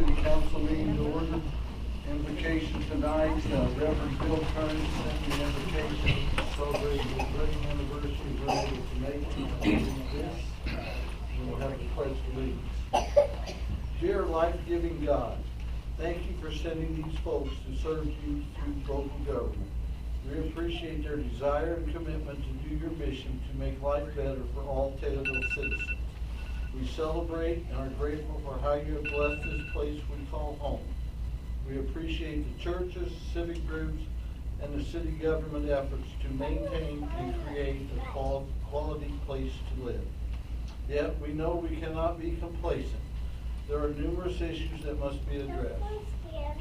City Council meeting to order. Invocation tonight, Reverend Bill Kearns sent the invitation celebrating his wedding anniversary. We're able to make this. We'll have to pledge allegiance. Dear life-giving God, thank you for sending these folks to serve you through local government. We appreciate their desire and commitment to do your mission to make life better for all Taylorville citizens. We celebrate and are grateful for how you have blessed this place we call home. We appreciate the churches, civic groups, and the city government efforts to maintain and create a quality place to live. Yet we know we cannot be complacent. There are numerous issues that must be addressed.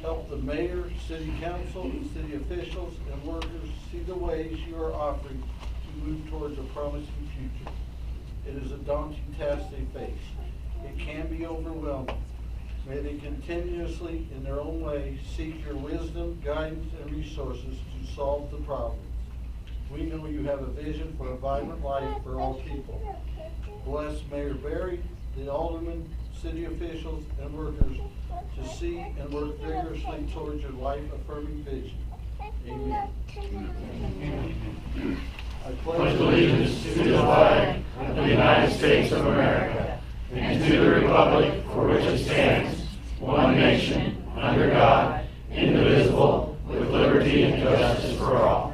Help the mayor, city council, city officials, and workers see the ways you are offering to move towards a promising future. It is a daunting task they face. It can be overwhelming. May they continuously, in their own way, seek your wisdom, guidance, and resources to solve the problems. We know you have a vision for a vibrant life for all people. Bless Mayor Berry, the aldermen, city officials, and workers to see and work vigorously towards your life-affirming vision. Amen. I pledge allegiance to the flag of the United States of America and to the republic for which it stands, one nation, under God, indivisible, with liberty and justice for all.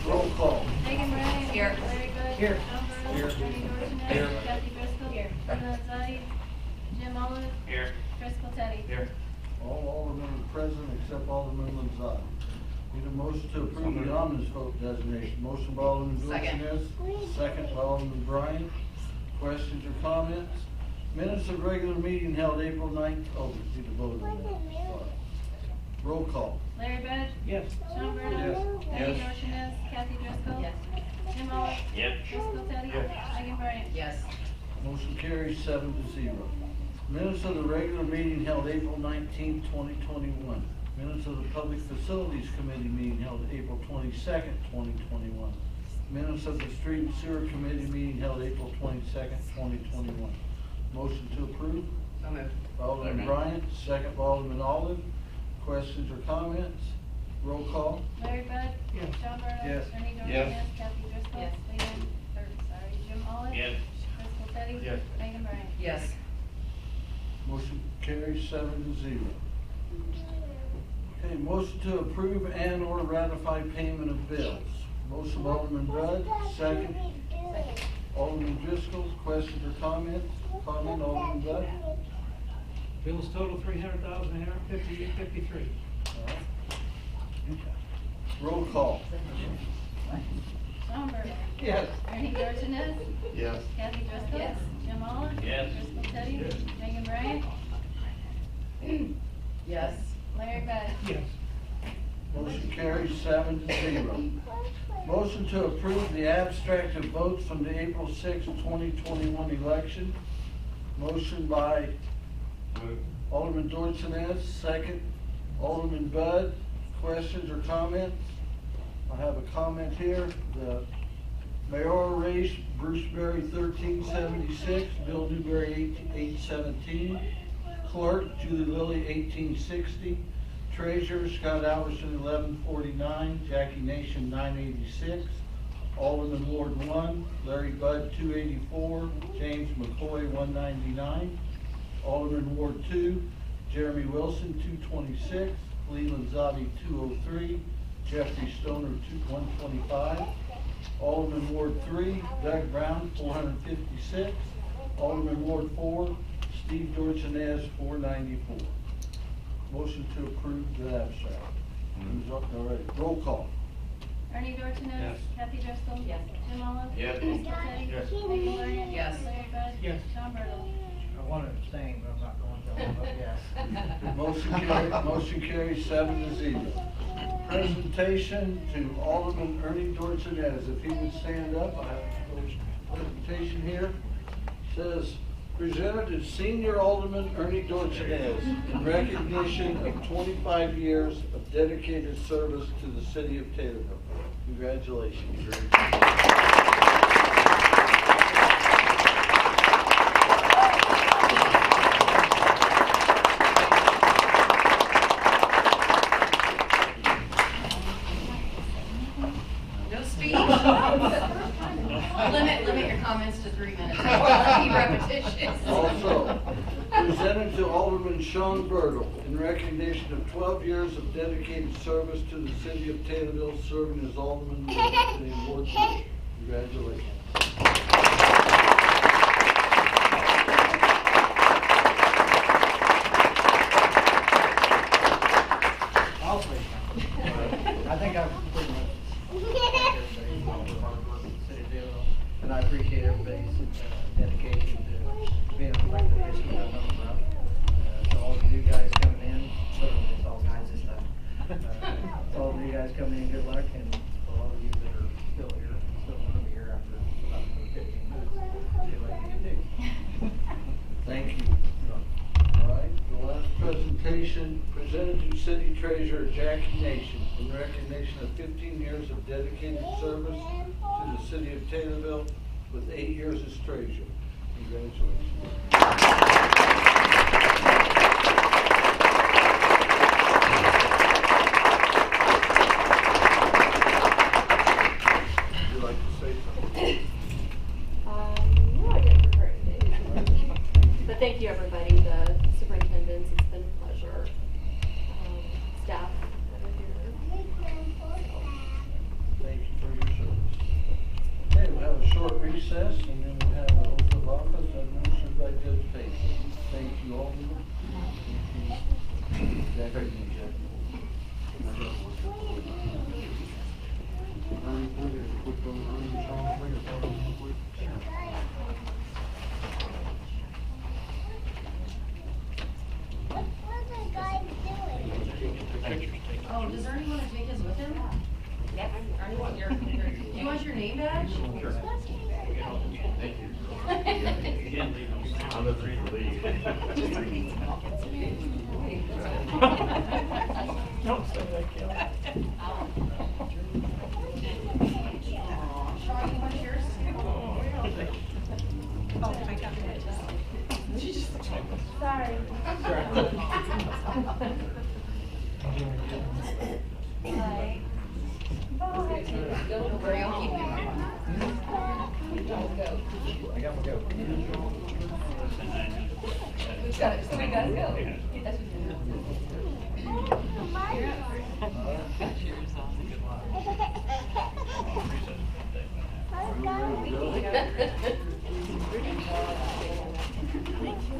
Roll call. Here. Here. Here. Here. Kathy Driscoll. Here. Lanzotti. Jim Olive. Here. Driscoll Teddy. Here. All aldermen are present except Alderman Lanzotti. Need a motion to approve the omnibus vote designation. Motion by Alderman Dorchinecz, second by Alderman Bryant. Questions or comments? Minutes of regular meeting held April 9th. Oh, we need to vote on that. Sorry. Roll call. Larry Bud. Yes. Shawn Burtle. Yes. Ernie Dorchinecz. Kathy Driscoll. Yes. Jim Olive. Yes. Driscoll Teddy. Yes. Megan Bryant. Yes. Motion carries 7-0. Minutes of the regular meeting held April 19th, 2021. Minutes of the Public Facilities Committee meeting held April 22nd, 2021. Minutes of the Street and Sewer Committee meeting held April 22nd, 2021. Motion to approve. So moved. Alderman Bryant, second by Alderman Olive. Questions or comments? Roll call. Larry Bud. Yes. Shawn Burtle. Yes. Ernie Dorchinecz. Yes. Kathy Driscoll. Yes. Jim Olive. Yes. Driscoll Teddy. Yes. Megan Bryant. Yes. Motion carries 7-0. Okay, motion to approve and or ratify payment of bills. Motion by Alderman Bud, second. Alderman Driscoll, questions or comments? Comment, Alderman Bud? Bills total $300,858.53. All right. Roll call. Shawn Burtle. Yes. Ernie Dorchinecz. Yes. Kathy Driscoll. Yes. Jim Olive. Yes. Driscoll Teddy. Yes. Megan Bryant. Yes. Larry Bud. Yes. Motion carries 7-0. Motion to approve the abstract of votes from the April 6, 2021 election. Motion by Alderman Dorchinecz, second. Alderman Bud, questions or comments? I have a comment here. The mayoral race, Bruce Berry 1376, Bill Newberry 817, Clerk, Julie Lilly 1860, Treasurer, Scott Alberssen 1149, Jackie Nation 986, Alderman Ward 1, Larry Budd 284, James McCoy 199, Alderman Ward 2, Jeremy Wilson 226, Lee Lanzotti 203, Jeffrey Stoner 125, Alderman Ward 3, Doug Brown 456, Alderman Ward 4, Steve Dorchinecz 494. Motion to approve the abstract. All right, roll call. Ernie Dorchinecz. Yes. Kathy Driscoll. Yes. Jim Olive. Yes. Driscoll Teddy. Yes. Megan Bryant. Yes. Larry Bud. Yes. Shawn Burtle. I want to abstain, but I'm not going to, but yes. Motion carries 7-0. Presentation to Alderman Ernie Dorchinecz. If he would stand up, I have a presentation here. Says, presented to Senior Alderman Ernie Dorchinecz in recognition of 25 years of dedicated service to the city of Taylorville. Congratulations. Also, presented to Alderman Shawn Burtle in recognition of 12 years of dedicated service to the city of Taylorville, serving as Alderman in the award. Congratulations. I'll say something. I think I've pretty much everybody's hard work in the city of Taylorville, and I appreciate everybody's dedication to being a part of the history of the rough. To all of you guys coming in, literally it's all guys this time. To all of you guys coming in, good luck, and for all of you that are still here, still want to be here after about 15 minutes, good luck to you too. Thank you. All right, the last presentation presented to City Treasurer Jackie Nation in recognition of 15 years of dedicated service to the city of Taylorville with 8 years as treasurer. Congratulations. Would you like to say something? No, I didn't prepare anything. But thank you, everybody, the superintendents, it's been a pleasure. Staff that are here. Thank you for your service. Okay, we'll have a short recess and then we'll have an oath of office administered by Judge Paisley. Thank you all. Oh, does Ernie want to take his with him? Yes. Ernie, do you want your name badge? Sure. Thank you. I'm the three to leave. Don't say that, Kelly. Shawn, you want yours? Oh, I got it. Sorry. Bye. Where you keep it? I got my go. We got it. Somebody got to go. That's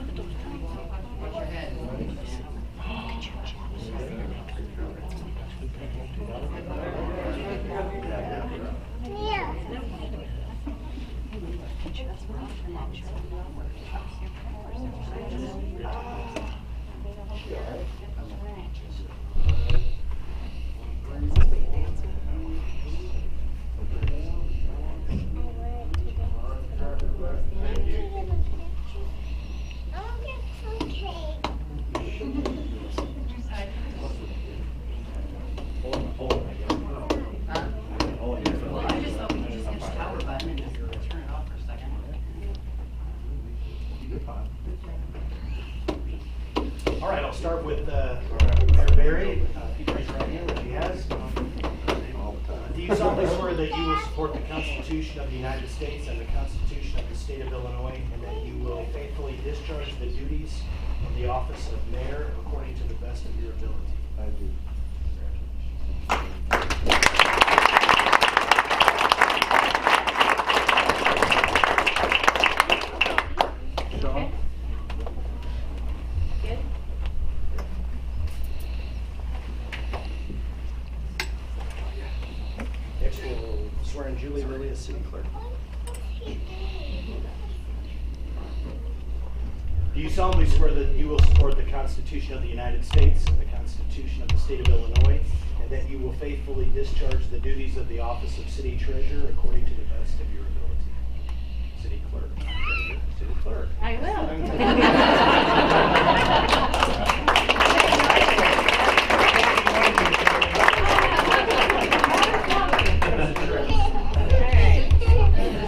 Watch your head. Well, I just thought we could just hit the power button and just turn it off for a second. All right, I'll start with Mayor Barry. If you raise your right hand, if he has. Do you solemnly swear that you will support the Constitution of the United States and the Constitution of the State of Illinois, and that you will faithfully discharge the duties of the office of mayor according to the best of your ability? I do. Shawn? Good? Next, we'll swear in Julie Lilly as city clerk. Do you solemnly swear that you will support the Constitution of the United States and the Constitution of the State of Illinois, and that you will faithfully discharge the duties of the office of city treasurer according to the best of your ability? City clerk. City clerk. I will.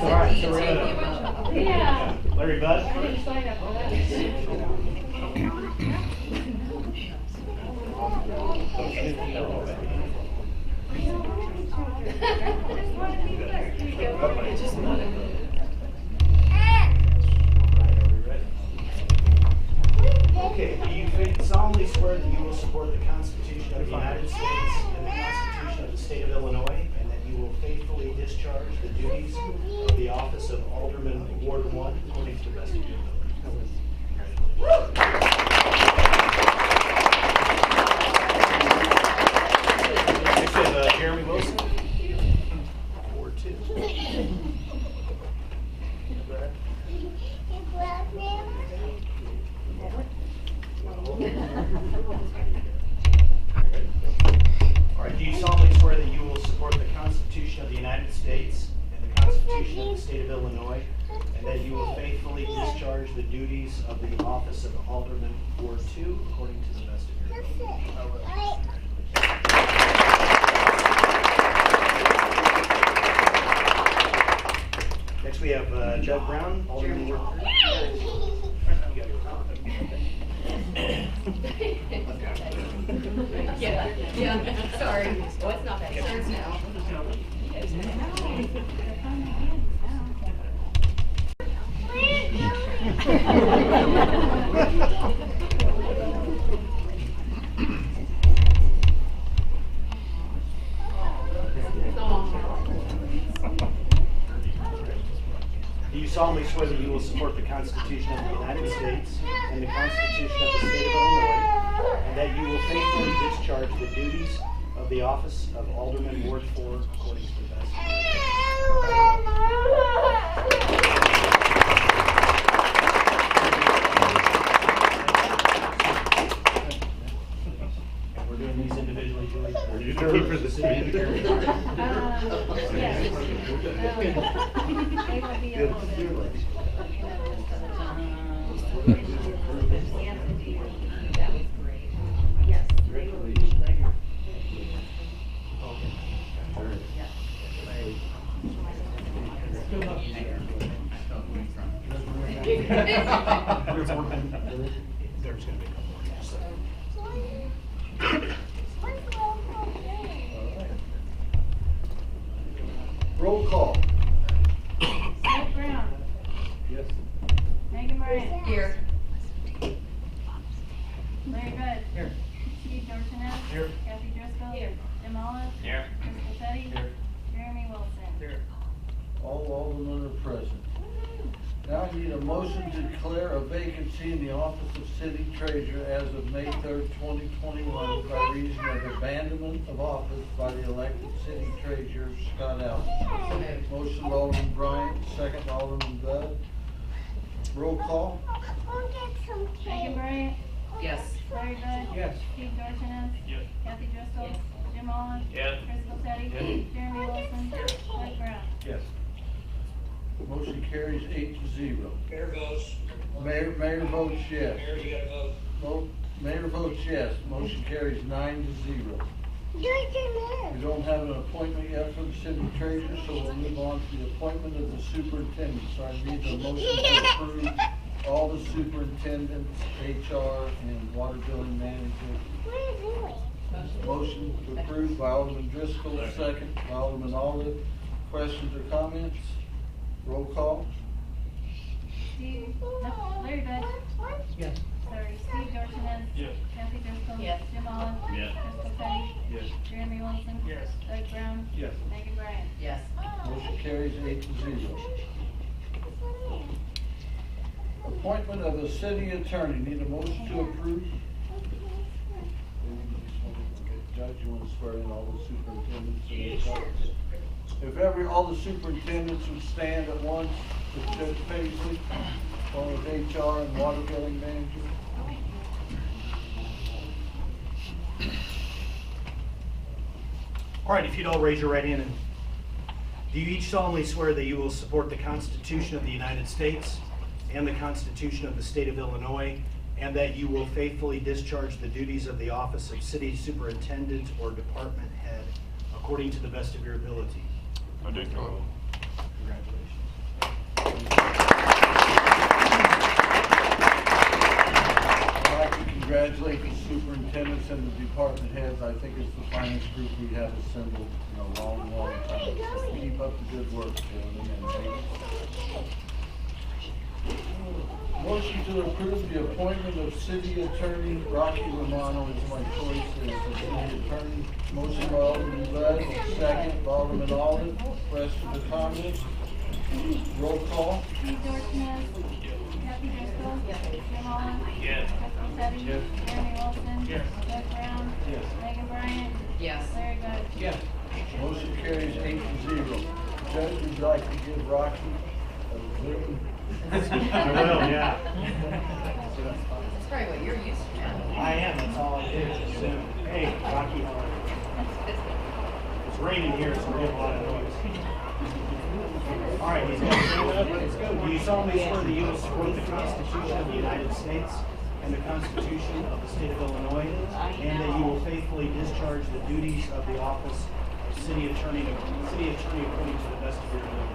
All right, so we're gonna, Yeah. Larry Bud. I didn't sign up for that. support the Constitution of the United States and the Constitution of the State of Illinois, and that you will faithfully discharge the duties of the office of Alderman, Ward 1, according to the best of your ability. Next we have Jeremy Wilson, Ward 2. All right, do you solemnly swear that you will support the Constitution of the United States and the Constitution of the State of Illinois, and that you will faithfully discharge the duties of the office of Alderman, Ward 2, according to the best of your ability? Next we have Judd Brown, Alderman, Ward 3. You gotta Yeah, sorry. Oh, it's not that starts now. Do you solemnly swear that you will support the Constitution of the United States and the Constitution of the State of Illinois, and that you will faithfully discharge the duties of the office of Alderman, Ward 4, according to the best of your ability? And we're doing these individually, Julie? Or you keep for the city? Yes. They will be a little bit. That was great. Yes, they will be. There's going to be a couple more. Roll call. Mike Brown. Yes. Megan Bryant. Here. Larry Bud. Here. Steve Dorchinecz. Here. Kathy Driscoll. Here. Jim Olive. Here. Crystal Teddy. Here. Jeremy Wilson. Here. All aldermen are present. Now I need a motion to declare a vacancy in the office of city treasurer as of May 3rd, 2021 by reason of abandonment of office by the elected city treasurer, Scott Allen. Motion by Alderman Bryant, second by Alderman Bud. Roll call. Megan Bryant. Yes. Larry Bud. Yes. Steve Dorchinecz. Yes. Kathy Driscoll. Jim Olive. Yes. Crystal Teddy. Yes. Jeremy Wilson. Mike Brown. Yes. Motion carries 8-0. Mayor votes. Mayor votes yes. Mayor, you gotta vote. Mayor votes yes. Motion carries 9-0. We don't have an appointment yet for the city treasurer, so we'll move on to the appointment of the superintendent. So I need a motion to approve all the superintendents, HR, and water billing manager. Motion approved by Alderman Driscoll, second by Alderman Olive. Questions or comments? Roll call. Steve, no, Larry Bud. Yes. Sorry, Steve Dorchinecz. Yes. Kathy Driscoll. Yes. Jim Olive. Yes. Crystal Teddy. Yes. Jeremy Wilson. Yes. Doug Brown. Yes. Megan Bryant. Yes. Motion carries 8-0. Appointment of the city attorney. Need a motion to approve? Judge, you want to swear in all the superintendents? If all the superintendents would stand at once with Judge Paisley, along with HR and water billing manager. All right, if you'd all raise your right hand, and do you each solemnly swear that you will support the Constitution of the United States and the Constitution of the State of Illinois, and that you will faithfully discharge the duties of the office of city superintendent or department head according to the best of your ability? I do. Congratulations. I'd like to congratulate the superintendents and the department heads. I think it's the finest group we have assembled in a long, long time. So keep up the good work, gentlemen and ladies. Motion to approve the appointment of city attorney Rocky Romano is my choice as the city attorney. Motion by Alderman Bud, second by Alderman Olive. Questions or comments? Roll call. Steve Dorchinecz. Kathy Driscoll. Jim Olive. Yes. Crystal Teddy. Yes. Jeremy Wilson. Yes. Doug Brown. Yes. Megan Bryant. Yes. Larry Bud. Yes. Motion carries 8-0. Judge, would you like to give Rocky a written? I will, yeah. That's probably what you're used to now. I am, that's all I do. Hey, Rocky, how are you? It's raining here, so we're getting a lot of noise. All right, he's going to stand up. Let's go. Do you solemnly swear that you will support the Constitution of the United States and the Constitution of the State of Illinois, and that you will faithfully discharge the duties of the office of city attorney according to the best of your ability?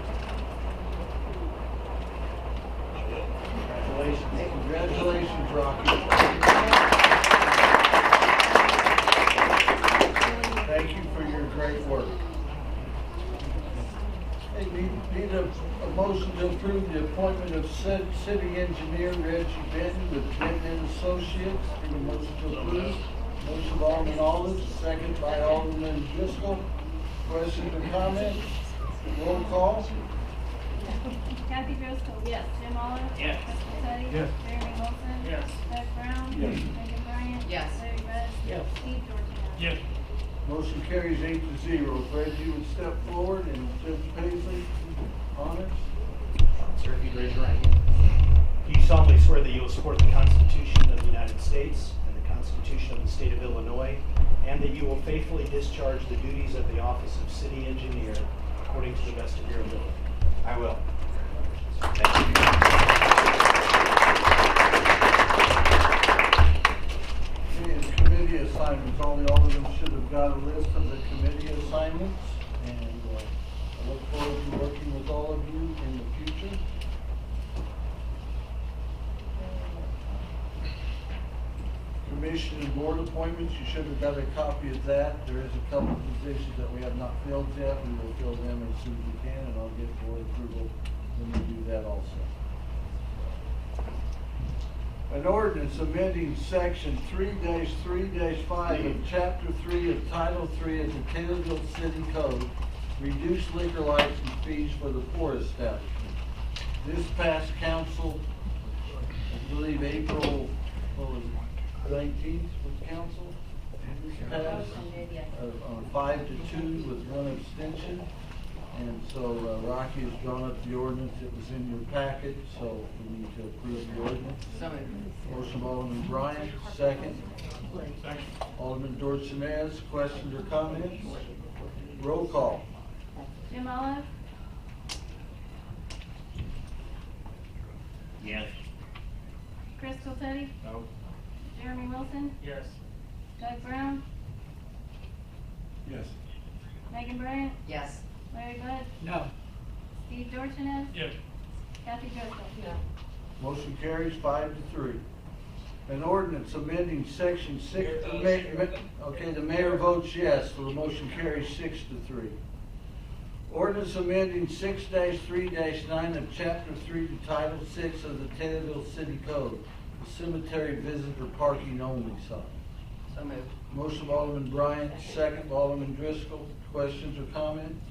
Congratulations. Congratulations, Rocky. Thank you for your great work. Hey, need a motion to approve the appointment of city engineer Reggie Benton with Benton and Associates. Need a motion to approve. Motion by Alderman Olive, second by Alderman Driscoll. Questions or comments? Roll call. Kathy Driscoll. Yes. Jim Olive. Yes. Crystal Teddy. Yes. Jeremy Wilson. Yes. Doug Brown. Yes. Megan Bryant. Yes. Larry Bud. Yes. Steve Dorchinecz. Yes. Motion carries 8-0. Fred, you would step forward and Judge Paisley, honors. Sir, if you'd raise your right hand. Do you solemnly swear that you will support the Constitution of the United States and the Constitution of the State of Illinois, and that you will faithfully discharge the duties of the office of city engineer according to the best of your ability? I will. And committee assignments, all the aldermen should have got a list of the committee assignments, and I look forward to working with all of you in the future. Commission and board appointments, you should have got a copy of that. There is a couple of positions that we have not filled yet. We will fill them as soon as we can, and I'll get board approval when we do that also. An ordinance amending section 3-3-5 of chapter 3 of title 3 of the Taylorville City Code, reduce liquor license fees for the pour establishment. This passed council, I believe April, what was it, 19th with council? This passed on 5-2 with one abstention. And so Rocky has drawn up the ordinance. It was in your packet, so we need to approve the ordinance. Motion by Alderman Bryant, second. Alderman Dorchinecz, questions or comments? Roll call. Jim Olive. Yes. Crystal Teddy. No. Jeremy Wilson. Yes. Doug Brown. Yes. Megan Bryant. Yes. Larry Bud. No. Steve Dorchinecz. Yes. Kathy Driscoll. No. Motion carries 5-3. An ordinance amending section 6, okay, the mayor votes yes, so the motion carries 6-3. Ordinance amending 6-3-9 of chapter 3 to title 6 of the Taylorville City Code, the cemetery visitor parking only sign. So moved. Motion by Alderman Bryant, second by Alderman Driscoll. Questions or comments?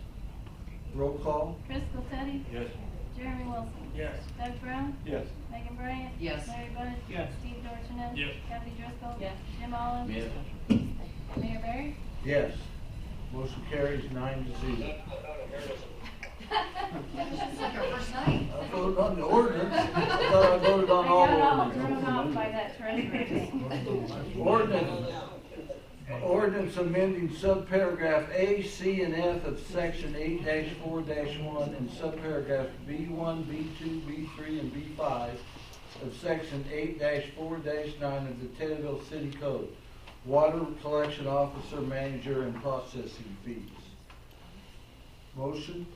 Roll call. Crystal Teddy. Yes. Jeremy Wilson. Yes. Doug Brown. Yes. Megan Bryant. Yes. Larry Bud. Yes. Steve Dorchinecz. Yes. Kathy Driscoll. Yes. Jim Olive. Yes. Mayor Barry. Yes. Motion carries 9-0. That was just like our first night. I voted on the ordinance. I thought I voted on all I got all thrown off ordinances. by that treasurer. Ordinance amending subparagraph A, C, and F of section 8-4-1 and subparagraph B1, B2, B3, and B5 of section 8-4-9 of the Taylorville City Code. Water collection officer, manager, and processing fees. Motion?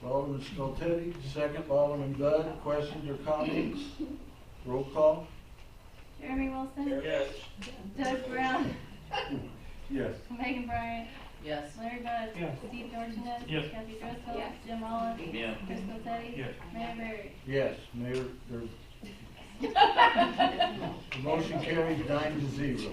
Alderman Skoltedi, second by Alderman Bud. Questions or comments? Roll call. Jeremy Wilson. Yes. Doug Brown. Yes. Megan Bryant. Yes. Larry Bud. Yes. Steve Dorchinecz. Yes. Kathy Driscoll. Yes. Jim Olive. Yes. Crystal Teddy. Yes. Mayor Barry. Yes, Mayor, or The motion carries 9-0. It's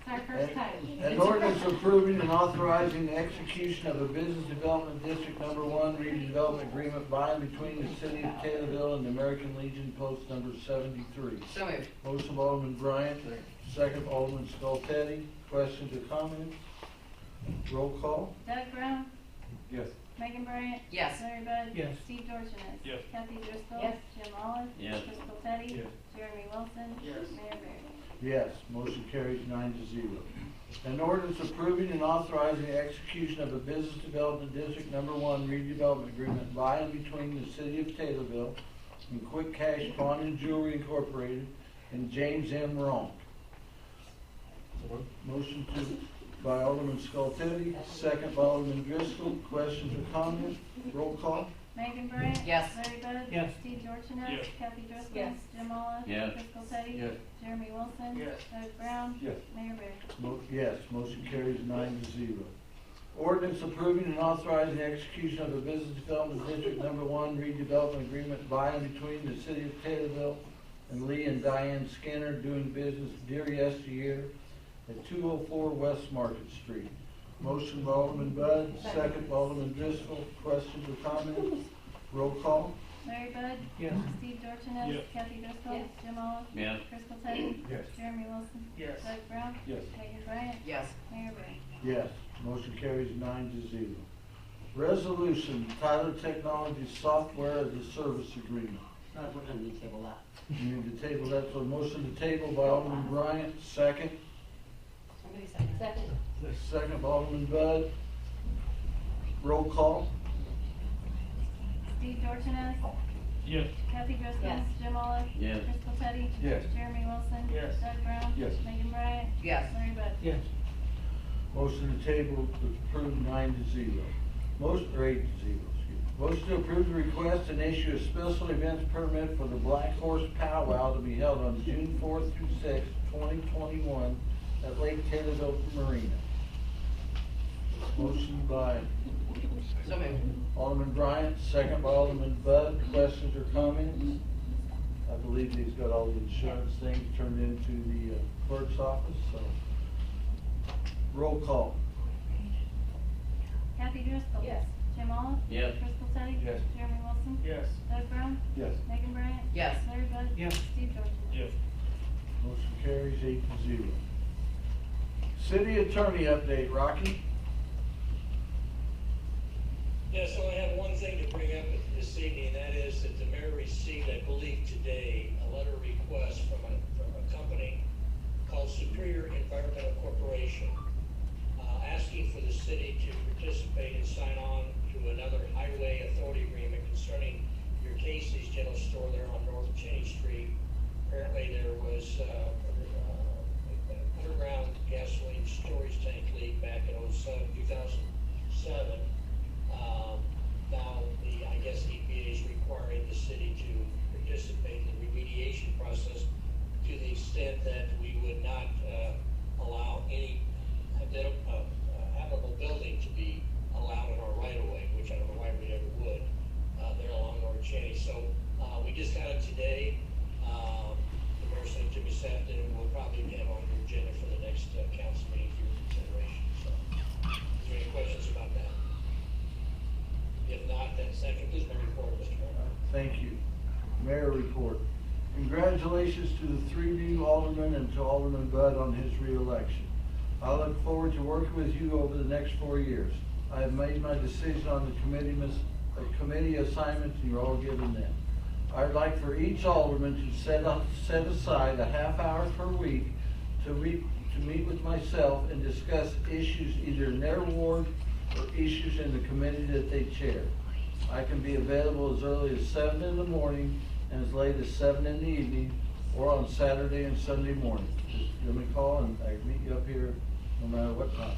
our first time. An ordinance approving and authorizing the execution of a business development district number 1 redevelopment agreement by and between the city of Taylorville and the American Legion Post number 73. So moved. Motion by Alderman Bryant, second by Alderman Skoltedi. Questions or comments? Roll call. Doug Brown, Yes. Megan Bryant. Yes. Larry Bud. Yes. Steve Dorchinecz. Yes. Kathy Driscoll. Yes. Jim Olive. Yes. Crystal Teddy. Yes. Jeremy Wilson. Yes. Mayor Barry. Yes, motion carries 9-0. An ordinance approving and authorizing the execution of a business development district number 1 redevelopment agreement by and between the city of Taylorville and Quick Cash Pawn and Jewelry Incorporated and James M. Ronk. Motion by Alderman Skoltedi, second by Alderman Driscoll. Questions or comments? Roll call. Megan Bryant. Yes. Larry Bud. Yes. Steve Dorchinecz. Yes. Kathy Driscoll. Yes. Jim Olive. Yes. Crystal Teddy. Yes. Jeremy Wilson. Yes. Doug Brown. Yes. Mayor Barry. Yes, motion carries 9-0. Ordinance approving and authorizing the execution of a business development district number 1 redevelopment agreement by and between the city of Taylorville and Lee and Diane Skinner doing business dear yesteryear at 204 West Market Street. Motion by Alderman Bud, second by Alderman Driscoll. Questions or comments? Roll call. Larry Bud. Yes. Steve Dorchinecz. Yes. Kathy Driscoll. Yes. Jim Olive. Yes. Crystal Teddy. Yes. Jeremy Wilson. Yes. Doug Brown. Yes. Megan Bryant. Yes. Mayor Barry. Yes, motion carries 9-0. Resolution, Tyler Technologies Software as a Service Agreement. We're gonna need to table that. You need to table that, so motion to table by Alderman Bryant, second. Somebody second. Second. Second by Alderman Bud. Roll call. Steve Dorchinecz. Yes. Kathy Driscoll. Yes. Jim Olive. Yes. Crystal Teddy. Yes. Jeremy Wilson. Yes. Doug Brown. Yes. Megan Bryant. Yes. Larry Bud. Yes. Motion to table approved 9-0. Motion, or 8-0, excuse me. Motion to approve the request and issue a special events permit for the Black Horse Powwow to be held on June 4th through 6th, 2021 at Lake Taylorville Marina. Motion by So moved. Alderman Bryant, second by Alderman Bud. Questions or comments? I believe he's got all the insurance things turned into the clerk's office, so. Roll call. Kathy Driscoll. Yes. Jim Olive. Yes. Crystal Teddy. Yes. Jeremy Wilson. Yes. Doug Brown. Yes. Megan Bryant. Yes. Larry Bud. Yes. Steve Dorchinecz. Yes. Motion carries 8-0. City Attorney update, Rocky? Yes, so I have one thing to bring up this evening, and that is that the mayor received, I believe today, a letter request from a company called Superior Environmental Corporation, asking for the city to participate and sign on to another highway authority agreement concerning your Casey's General Store there on North Cheney Street. Apparently there was an underground gasoline storage tank leak back in 2007. Now, I guess EPA is requiring the city to participate in the remediation process to the extent that we would not allow any habitable building to be allowed in our right-of-way, which I don't know why we ever would, there along North Cheney. So we just got it today. The mayor sent it to me this afternoon. We'll probably have on your agenda for the next council meeting for your consideration. So, is there any questions about that? If not, then second, please, Mayor report, Mr. Mayor. Thank you. Mayor report. Congratulations to the 3 new aldermen and to Alderman Bud on his re-election. I look forward to working with you over the next 4 years. I have made my decision on the committee assignments you're all given them. I'd like for each alderman to set aside a half hour per week to meet with myself and discuss issues either in their ward or issues in the committee that they chair. I can be available as early as 7 in the morning and as late as 7 in the evening, or on Saturday and Sunday morning. Just give me a call and I can meet you up here no matter what time.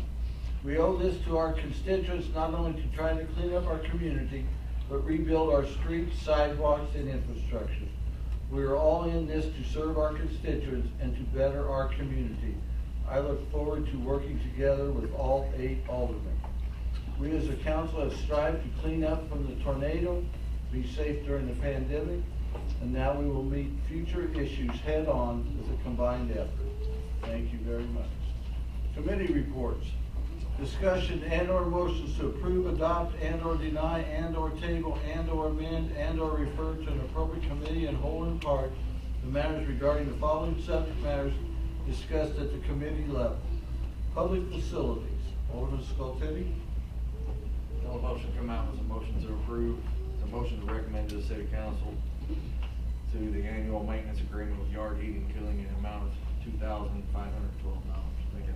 We owe this to our constituents not only to try to clean up our community, but rebuild our streets, sidewalks, and infrastructure. We are all in this to serve our constituents and to better our community. I look forward to working together with all 8 aldermen. We as a council have strived to clean up from the tornado, be safe during the pandemic, And now we will meet future issues head-on with a combined effort. Thank you very much. Committee reports. Discussion and/or motions to approve, adopt, and/or deny, and/or table, and/or amend, and/or refer to an appropriate committee in whole and part the matters regarding the following subject matters discussed at the committee level. Public facilities. Alderman Skoltedi. No motion come out as a motion to approve, it's a motion to recommend to the city council to the annual maintenance agreement with yard heating and cooling in an amount of $2,512. Make it a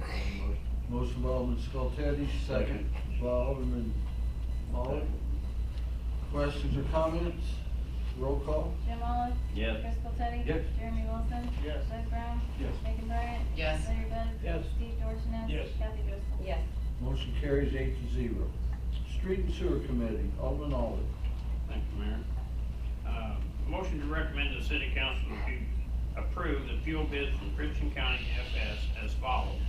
motion. Motion by Alderman Skoltedi, second by Alderman Mollett. Questions or comments? Roll call. Jim Olive? Yes. Chris Skoltedi? Yes. Jeremy Wilson? Yes. Doug Brown? Yes. Megan Bryant? Yes. Larry Bud? Yes. Steve Dorchinecz? Yes. Kathy Driscoll? Yes. Motion carries 8-0. Street and Sewer Committee, Alderman Olive. Thank you, Mayor. Motion to recommend the city council to approve the fuel bid from Christian County FS as follows.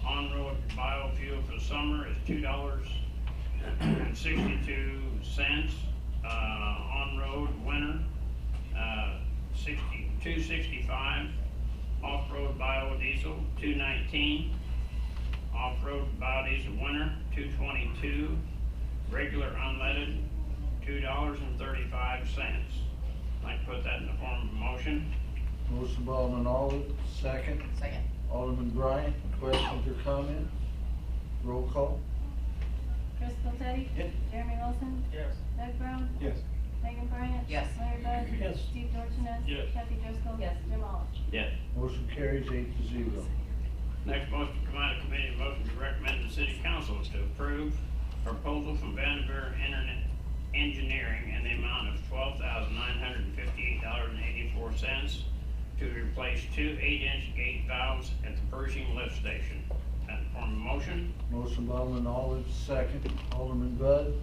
On-road biofuel for summer is $2.62. On-road winter, $2.65. Off-road biodiesel, $2.19. Off-road biodiesel winter, $2.22. Regular unleaded, $2.35. I'd like to put that in the form of a motion. Motion by Alderman Olive, second. Second. Alderman Bryant, questions or comments? Roll call. Chris Skoltedi? Yes. Jeremy Wilson? Yes. Doug Brown? Yes. Megan Bryant? Yes. Larry Bud? Yes. Steve Dorchinecz? Yes. Kathy Driscoll? Yes. Jim Olive? Yes. Motion carries 8-0. Next motion to come out of committee, motion to recommend the city council is to approve proposal from Vanderveer Internet Engineering in the amount of $12,958.84 to replace two 8-inch gate valves at the Pershing lift station. That form of motion? Motion by Alderman Olive, second. Alderman Bud,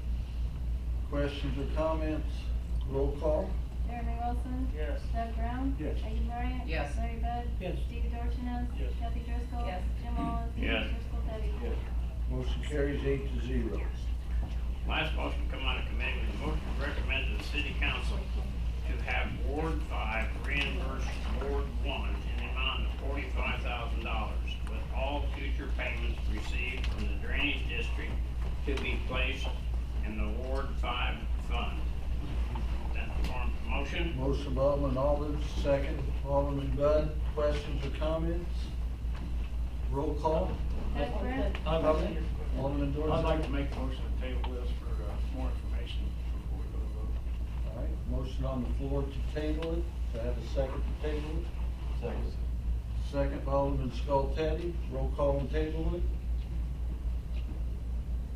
questions or comments? Roll call. Jeremy Wilson? Yes. Doug Brown? Yes. Megan Bryant? Yes. Larry Bud? Yes. Steve Dorchinecz? Yes. Kathy Driscoll? Yes. Jim Olive? Yes. Chris Skoltedi? Yes. Motion carries 8-0. Last motion to come out of committee was a motion to recommend to the city council to have Ward 5 reimburse Ward 1 in the amount of $45,000 with all future payments received from the drainage district to be placed in the Ward 5 fund. That form of motion? Motion by Alderman Olive, second. Alderman Bud, questions or comments? Roll call. Doug Brown? Alderman Dorsey. I'd like to make a motion to table this for more information before we go to vote. All right, motion on the floor to table it. Do I have a second to table it? Second. Second by Alderman Skoltedi. Roll call and table it.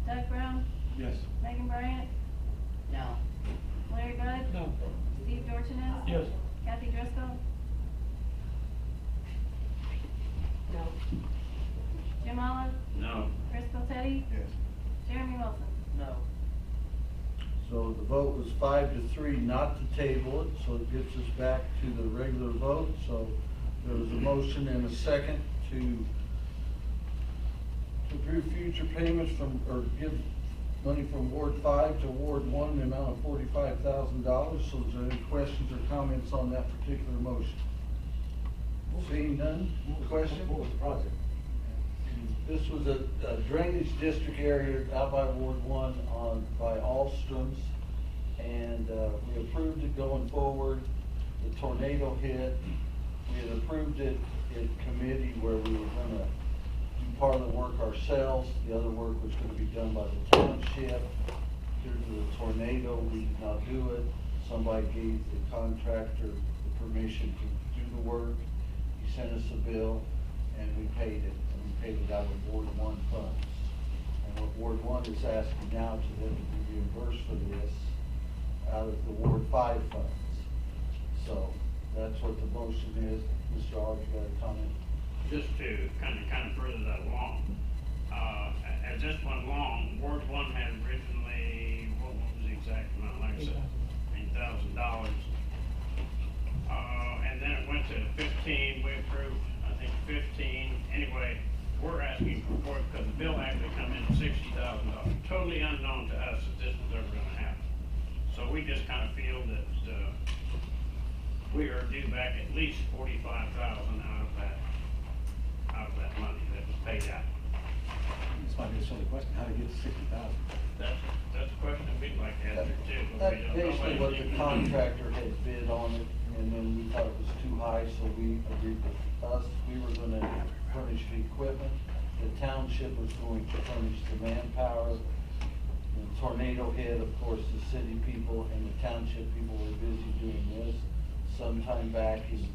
Doug Brown? Yes. Megan Bryant? No. Larry Bud? No. Steve Dorchinecz? Yes. Kathy Driscoll? No. Jim Olive? No. Chris Skoltedi? Yes. Jeremy Wilson? No. So the vote was 5-3 not to table it, so it gets us back to the regular vote. So there was a motion and a second to approve future payments from, or give money from Ward 5 to Ward 1 in the amount of $45,000. So is there any questions or comments on that particular motion? Seeing none, question? What was the project? This was a drainage district area out by Ward 1 by Alstrom's, and we approved it going forward. The tornado hit. We had approved it in committee where we were gonna do part of the work ourselves. The other work was gonna be done by the township. Due to the tornado, we did not do it. Somebody gave the contractor the permission to do the work. He sent us a bill, and we paid it. Paid it out of Ward 1 funds. And what Ward 1 is asking now to them to be reimbursed for this out of the Ward 5 funds. So that's what the motion is. Mr. Olive, you got a comment? Just to kind of further that along. As this went along, Ward 1 had originally, what was the exact amount, like I said, $8,000. And then it went to 15, we approved, I think 15, anyway. We're asking for it because the bill actually come in at $60,000. Totally unknown to us that this was ever gonna happen. So we just kind of feel that, we are due back at least 45,000 out of that money that was paid out. This might be a silly question, how to get to 60,000? That's a question we'd like to answer too. but That's we don't know basically what the anything. contractor had bid on it, and then we thought it was too high, so we agreed with us. We were gonna furnish the equipment, the township was going to furnish the manpower. The tornado hit, of course, the city people and the township people were busy doing this. Sometime back in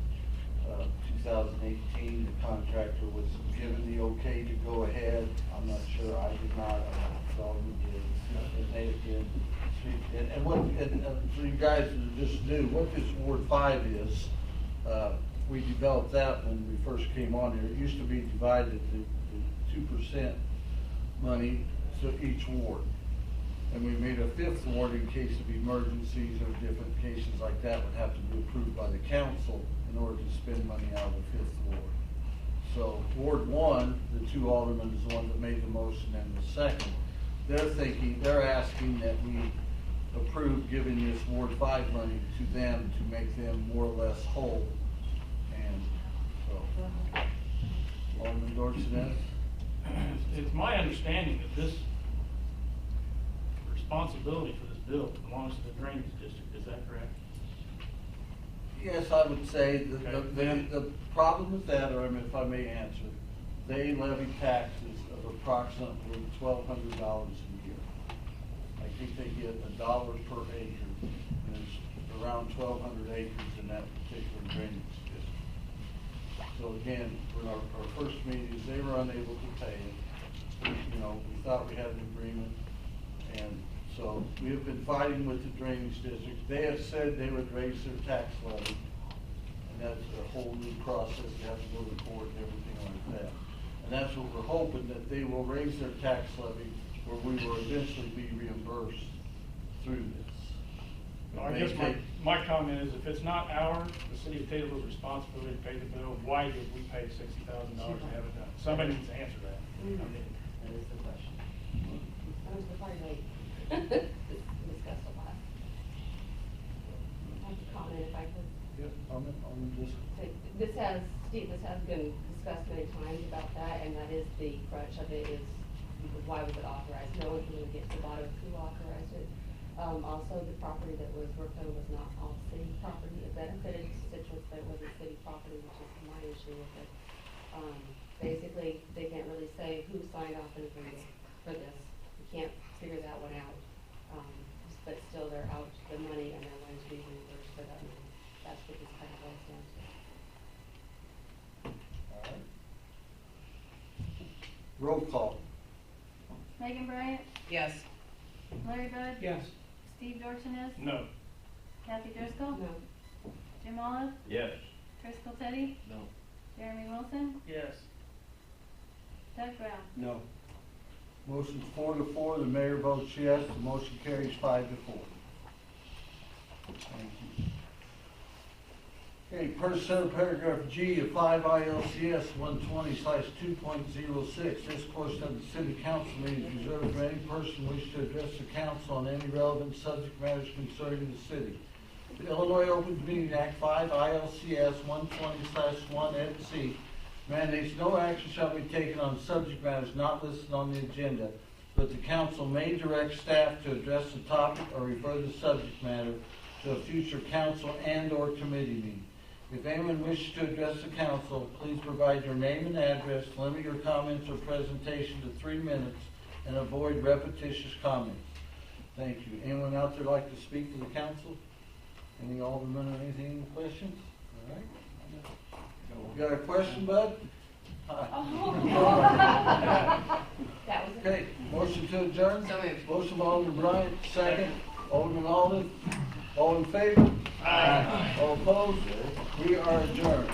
2018, the contractor was given the okay to go ahead. I'm not sure, I did not, Alderman did, and they did. And what, for you guys that are just new, what this Ward 5 is, we developed that when we first came on here. It used to be divided, the 2% money to each ward. And we made a 5th ward in case of emergencies or different cases like that would have to be approved by the council in order to spend money out of the 5th ward. So Ward 1, the 2 aldermen is the one that made the motion, and the second. They're asking that we approve giving this Ward 5 money to them to make them more or less whole. And so, Alderman Dorchinecz? It's my understanding that this responsibility for this bill belongs to the drainage district, is that correct? Yes, I would say Okay. the problem with that, or if I may answer, they levy taxes of approximately $1,200 a year. I think they get $1 per acre, and there's around 1,200 acres in that particular drainage district. So again, for our first meetings, they were unable to pay it. You know, we thought we had an agreement, and so we have been fighting with the drainage district. They have said they would raise their tax levy, and that's a whole new process. You have to go to court and everything like that. And that's what we're hoping, that they will raise their tax levy where we will eventually be reimbursed through this. Well, I guess my comment is, if it's not ours, the city of Taylorville's responsibility to pay the bill, why did we pay $60,000 to have it done? Somebody needs to answer that. I mean, That is the question. That was the part I discussed a lot. I'd like to comment if I could. Yep, I'm just. Steve, this has been discussed many times about that, and that is the crutch of it is, why was it authorized? No one can really get to the bottom of who authorized it. Also, the property that was worked on was not all city property. It benefited constituents, but it wasn't city property, which is my issue with it. Basically, they can't really say who signed off an agreement for this. We can't figure that one out. But still, they're out the money, and they're going to be reimbursed for that money. That's what this kind of boils down to. All right. Roll call. Megan Bryant, Yes. Larry Bud. Yes. Steve Dorchinecz. No. Kathy Driscoll. No. Jim Olive. Yes. Driscoll Teddy. No. Jeremy Wilson. Yes. Doug Brown. No. Motion's 4-4, the mayor votes yes, the motion carries 5-4. Thank you. Okay, personnel paragraph G of 5 ILCS 120/2.06. This portion of the city council meeting is reserved for any person wishing to address the council on any relevant subject matters concerning the city. The Illinois Open Meeting Act 5 ILCS 120/1 et C mandates no action shall be taken on subject matters not listed on the agenda, but the council may direct staff to address the topic or refer the subject matter to a future council and/or committee meeting. If anyone wishes to address the council, please provide your name and address, limit your comments or presentation to 3 minutes, and avoid repetitious comments. Thank you. Anyone out there like to speak to the council? Any aldermen or anything, any questions? All right. You got a question, bud? That was it. Okay, motion to adjourn? So moved. Motion by Alderman Bryant, second. Alderman Olive, all in favor? Aye. All opposed? We are adjourned.